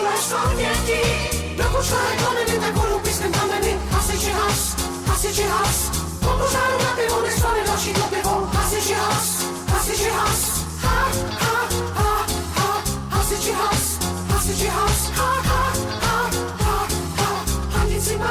pokles dětí. Dokud člověk ho neví, tak vodu pískem kameny. Hasiči has, po požáru na pivo nespali další to pivo. Hasiči has, ha, ha, ha, ha, hasiči has, ha, ha, ha, ha, ha, hanici má.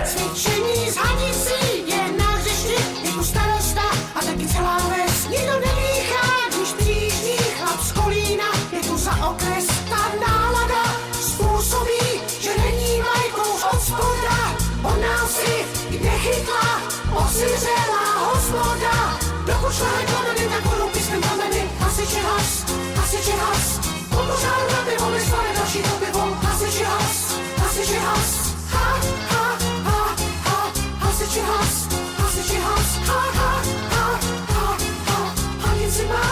Cvičení s hanicí je na hřišti, jako starosta a taky celá ves. Nikdo nedýchá, když přijíždí chlap z Kolína, jako za okres. Ta nálada způsobí, že není majkou od spoda. On nám si nechytla, osiřelá hospoda. Dokud člověk ho neví, tak vodu pískem kameny. Hasiči has, po požáru na pivo nespali další to pivo. Hasiči has, ha, ha, ha, ha, hasiči has, ha, ha, ha, ha, ha, hanici má.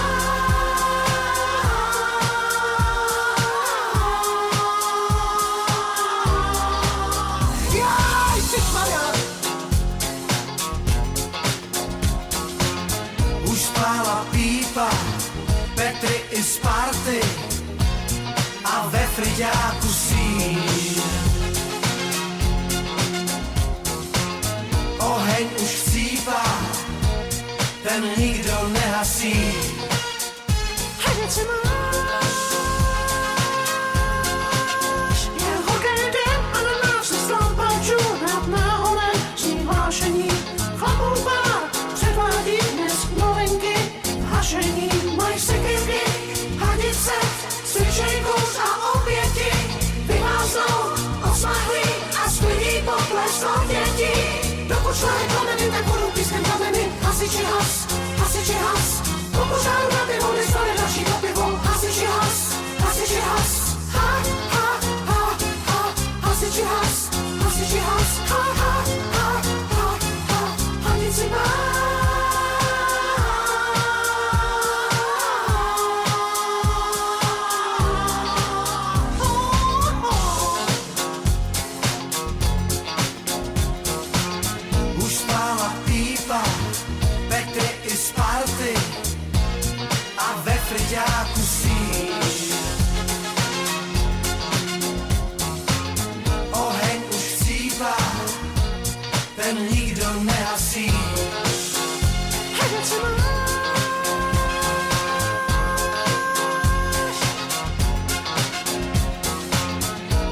Jaj, Ježišmarja! Už spála pípa, Petry i Sparty a ve friďáku sír. Oheň už chcípá, ten nikdo nehasí. Hanici máš, je horký den a na nás se slámpal čůrat náholem. Zní hlášení chlapů pár, předvádí dnes novinky v hašení. Mají sekyrky, hanice, cvičej kůř a oběti. Vymáznou, osmahlí a sklidí pokles dětí. Dokud člověk ho neví, tak vodu pískem kameny. Hasiči has, po požáru na pivo nespali další to pivo. Hasiči has, ha, ha, ha, ha, hasiči has, ha, ha, ha, ha, ha, hanici má. Už spála pípa, Petry i Sparty a ve friďáku sír. Oheň už chcípá, ten nikdo nehasí. Hanici máš,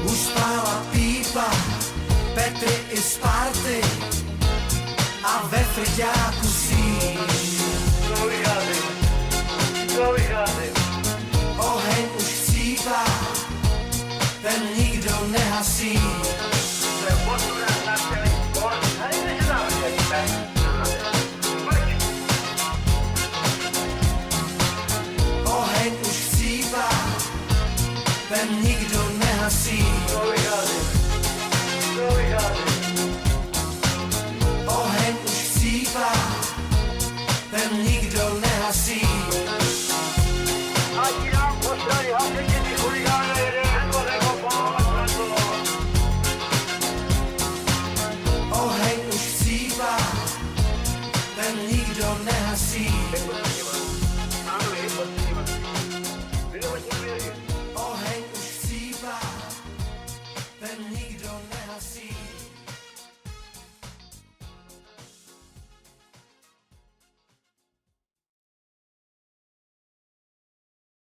Už spála pípa, Petry i Sparty a ve friďáku sír. Oheň už chcípá, ten nikdo nehasí.